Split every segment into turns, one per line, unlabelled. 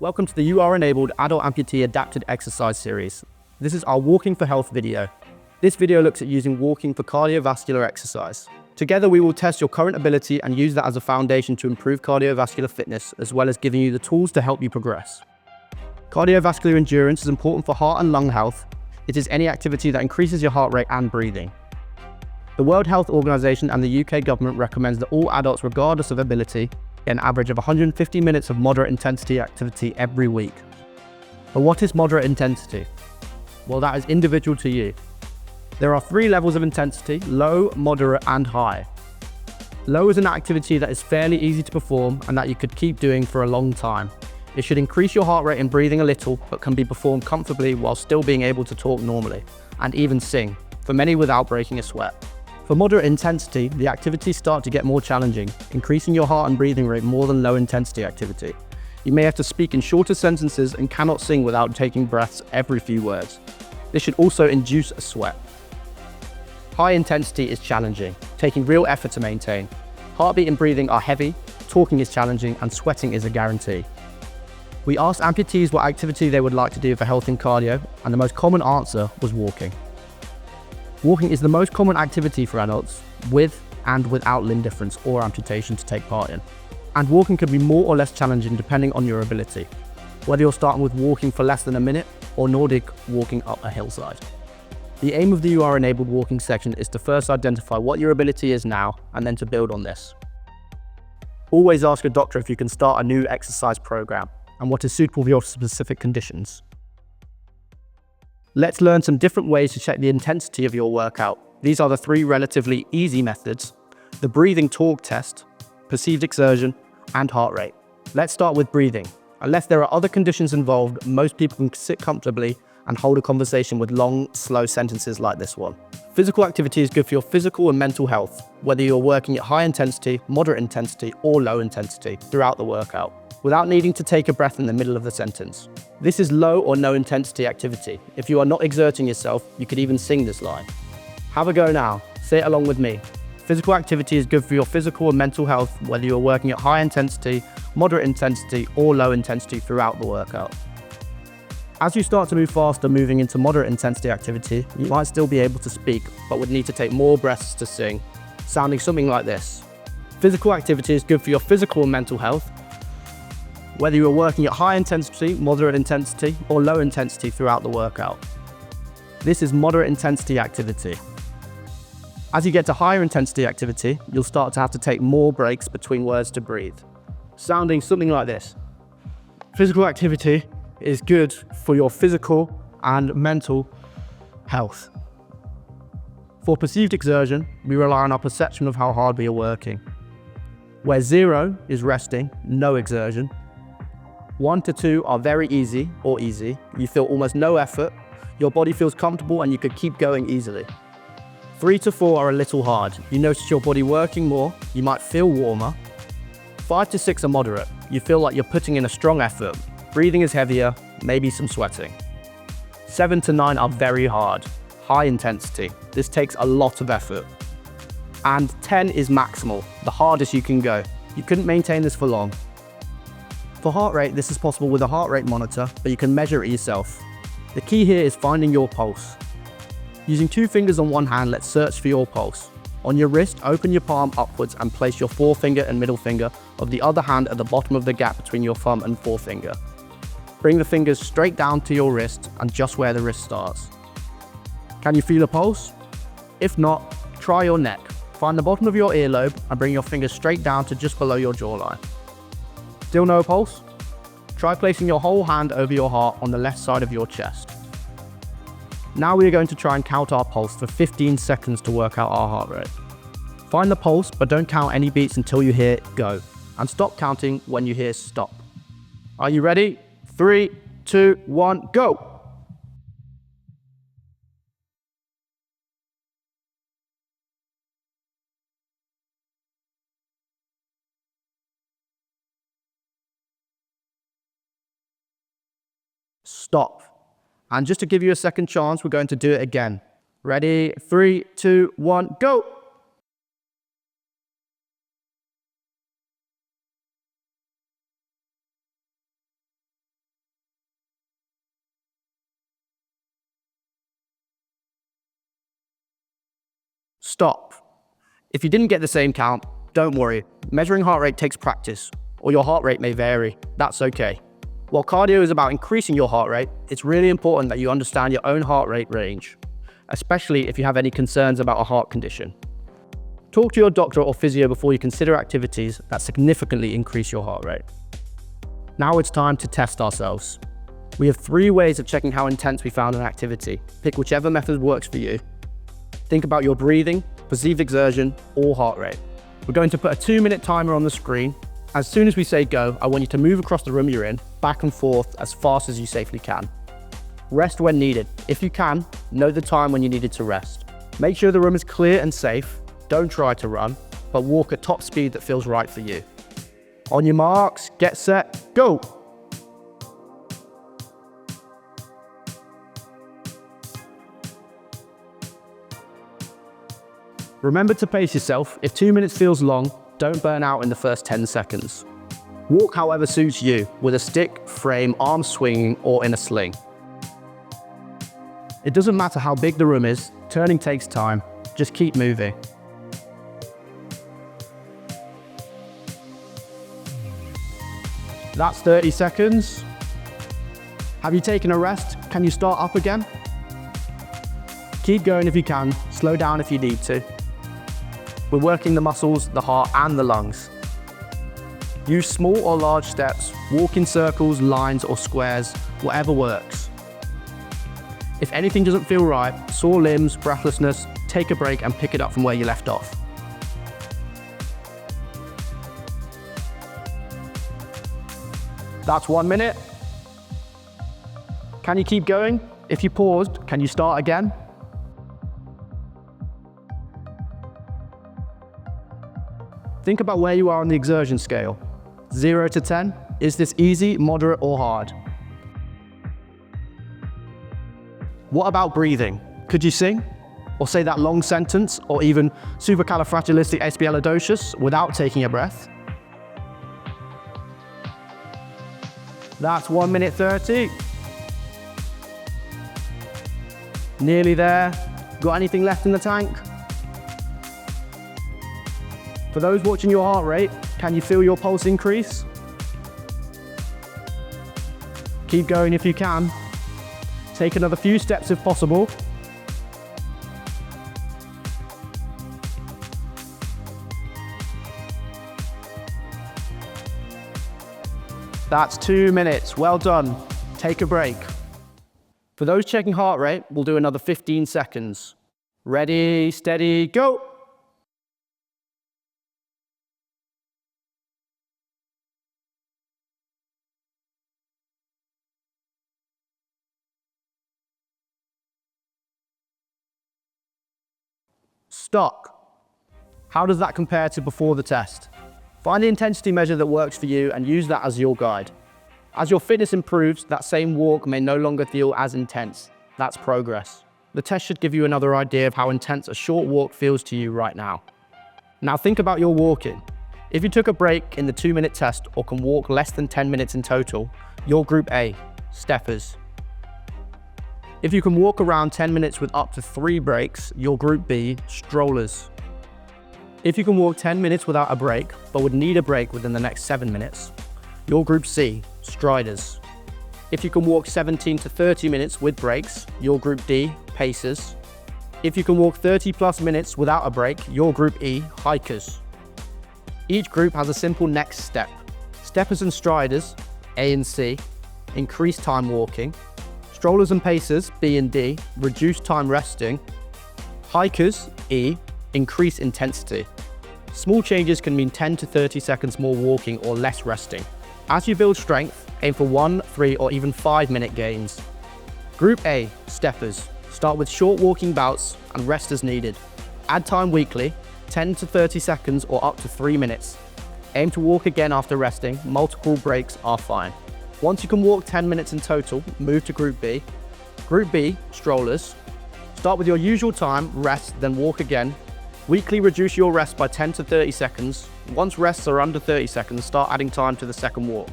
Welcome to the UR-enabled Adult Amputee Adapted Exercise series. This is our Walking for Health video. This video looks at using walking for cardiovascular exercise. Together we will test your current ability and use that as a foundation to improve cardiovascular fitness, as well as giving you the tools to help you progress. Cardiovascular endurance is important for heart and lung health. It is any activity that increases your heart rate and breathing. The World Health Organization and the UK government recommends that all adults, regardless of ability, get an average of 150 minutes of moderate intensity activity every week. But what is moderate intensity? Well, that is individual to you. There are 3 levels of intensity: low, moderate, and high. Low is an activity that is fairly easy to perform and that you could keep doing for a long time. It should increase your heart rate and breathing a little, but can be performed comfortably while still being able to talk normally, and even sing, for many without breaking a sweat. For moderate intensity, the activities start to get more challenging, increasing your heart and breathing rate more than low intensity activity. You may have to speak in shorter sentences and cannot sing without taking breaths every few words. This should also induce a sweat. High intensity is challenging, taking real effort to maintain. Heartbeat and breathing are heavy, talking is challenging, and sweating is a guarantee. We asked amputees what activity they would like to do for health and cardio, and the most common answer was walking. Walking is the most common activity for adults with and without limb difference or amputation to take part in. And walking can be more or less challenging depending on your ability, whether you're starting with walking for less than a minute or Nordic walking up a hillside. The aim of the UR-enabled walking section is to first identify what your ability is now and then to build on this. Always ask your doctor if you can start a new exercise program and what is suitable for your specific conditions. Let's learn some different ways to check the intensity of your workout. These are the 3 relatively easy methods: the breathing talk test, perceived exertion, and heart rate. Let's start with breathing. Unless there are other conditions involved, most people can sit comfortably and hold a conversation with long, slow sentences like this one. Physical activity is good for your physical and mental health, whether you're working at high intensity, moderate intensity, or low intensity throughout the workout, without needing to take a breath in the middle of the sentence. This is low or no intensity activity. If you are not exerting yourself, you could even sing this line. Have a go now. Say it along with me. Physical activity is good for your physical and mental health, whether you're working at high intensity, moderate intensity, or low intensity throughout the workout. As you start to move faster, moving into moderate intensity activity, you might still be able to speak, but would need to take more breaths to sing, sounding something like this. Physical activity is good for your physical and mental health, whether you are working at high intensity, moderate intensity, or low intensity throughout the workout. This is moderate intensity activity. As you get to higher intensity activity, you'll start to have to take more breaks between words to breathe, sounding something like this. Physical activity is good for your physical and mental health. For perceived exertion, we rely on our perception of how hard we are working, where 0 is resting, no exertion. 1 to 2 are very easy or easy. You feel almost no effort, your body feels comfortable and you could keep going easily. 3 to 4 are a little hard. You notice your body working more, you might feel warmer. 5 to 6 are moderate. You feel like you're putting in a strong effort. Breathing is heavier, maybe some sweating. 7 to 9 are very hard, high intensity. This takes a lot of effort. And 10 is maximal, the hardest you can go. You couldn't maintain this for long. For heart rate, this is possible with a heart rate monitor, but you can measure it yourself. The key here is finding your pulse. Using 2 fingers on one hand, let's search for your pulse. On your wrist, open your palm upwards and place your forefinger and middle finger of the other hand at the bottom of the gap between your thumb and forefinger. Bring the fingers straight down to your wrist and just where the wrist starts. Can you feel a pulse? If not, try your neck. Find the bottom of your earlobe and bring your fingers straight down to just below your jawline. Still no pulse? Try placing your whole hand over your heart on the left side of your chest. Now we are going to try and count our pulse for 15 seconds to work out our heart rate. Find the pulse, but don't count any beats until you hear go, and stop counting when you hear stop. Are you ready? 3, 2, 1, go! Stop. And just to give you a second chance, we're going to do it again. Ready? 3, 2, 1, go! Stop. If you didn't get the same count, don't worry. Measuring heart rate takes practice, or your heart rate may vary. That's okay. While cardio is about increasing your heart rate, it's really important that you understand your own heart rate range, especially if you have any concerns about a heart condition. Talk to your doctor or physio before you consider activities that significantly increase your heart rate. Now it's time to test ourselves. We have 3 ways of checking how intense we found an activity. Pick whichever method works for you. Think about your breathing, perceived exertion, or heart rate. We're going to put a 2-minute timer on the screen. As soon as we say go, I want you to move across the room you're in, back and forth as fast as you safely can. Rest when needed. If you can, know the time when you needed to rest. Make sure the room is clear and safe. Don't try to run, but walk at top speed that feels right for you. On your marks, get set, go! Remember to pace yourself. If 2 minutes feels long, don't burn out in the first 10 seconds. Walk however suits you, with a stick, frame, arm swinging, or in a sling. It doesn't matter how big the room is, turning takes time. Just keep moving. That's 30 seconds. Have you taken a rest? Can you start up again? Keep going if you can, slow down if you need to. We're working the muscles, the heart, and the lungs. Use small or large steps, walk in circles, lines, or squares, whatever works. If anything doesn't feel right, sore limbs, breathlessness, take a break and pick it up from where you left off. That's 1 minute. Can you keep going? If you paused, can you start again? Think about where you are on the exertion scale. 0 to 10, is this easy, moderate, or hard? What about breathing? Could you sing? Or say that long sentence, or even supercalifragilisticexpialidocious without taking a breath? That's 1 minute 30. Nearly there. Got anything left in the tank? For those watching your heart rate, can you feel your pulse increase? Keep going if you can. Take another few steps if possible. That's 2 minutes, well done. Take a break. For those checking heart rate, we'll do another 15 seconds. Ready, steady, go! Stop. How does that compare to before the test? Find the intensity measure that works for you and use that as your guide. As your fitness improves, that same walk may no longer feel as intense. That's progress. The test should give you another idea of how intense a short walk feels to you right now. Now think about your walking. If you took a break in the 2-minute test or can walk less than 10 minutes in total, you're Group A, steppers. If you can walk around 10 minutes with up to 3 breaks, you're Group B, strollers. If you can walk 10 minutes without a break, but would need a break within the next 7 minutes, you're Group C, striders. If you can walk 17 to 30 minutes with breaks, you're Group D, pacers. If you can walk 30 plus minutes without a break, you're Group E, hikers. Each group has a simple next step. Steppers and striders, A and C, increase time walking. Strollers and pacers, B and D, reduce time resting. Hikers, E, increase intensity. Small changes can mean 10 to 30 seconds more walking or less resting. As you build strength, aim for 1, 3, or even 5-minute gains. Group A, steppers. Start with short walking bouts and rest as needed. Add time weekly, 10 to 30 seconds or up to 3 minutes. Aim to walk again after resting, multiple breaks are fine. Once you can walk 10 minutes in total, move to Group B. Group B, strollers. Start with your usual time, rest, then walk again. Weekly reduce your rest by 10 to 30 seconds. Once rests are under 30 seconds, start adding time to the second walk.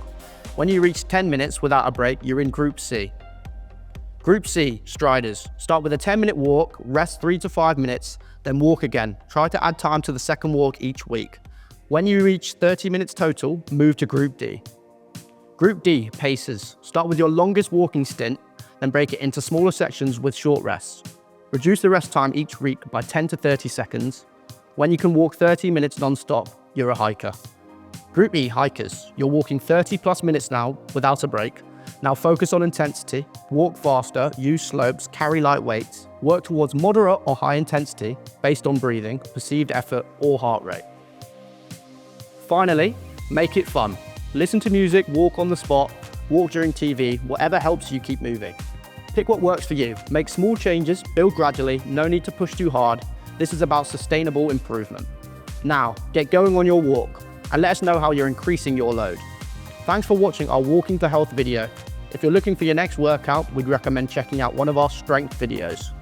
When you reach 10 minutes without a break, you're in Group C. Group C, striders. Start with a 10-minute walk, rest 3 to 5 minutes, then walk again. Try to add time to the second walk each week. When you reach 30 minutes total, move to Group D. Group D, paces. Start with your longest walking stint, then break it into smaller sections with short rests. Reduce the rest time each week by 10 to 30 seconds. When you can walk 30 minutes non-stop, you're a hiker. Group E, hikers. You're walking 30 plus minutes now without a break. Now focus on intensity, walk faster, use slopes, carry light weights, work towards moderate or high intensity based on breathing, perceived effort, or heart rate. Finally, make it fun. Listen to music, walk on the spot, walk during TV, whatever helps you keep moving. Pick what works for you. Make small changes, build gradually, no need to push too hard. This is about sustainable improvement. Now, get going on your walk and let us know how you're increasing your load. Thanks for watching our Walking for Health video. If you're looking for your next workout, we'd recommend checking out one of our strength videos.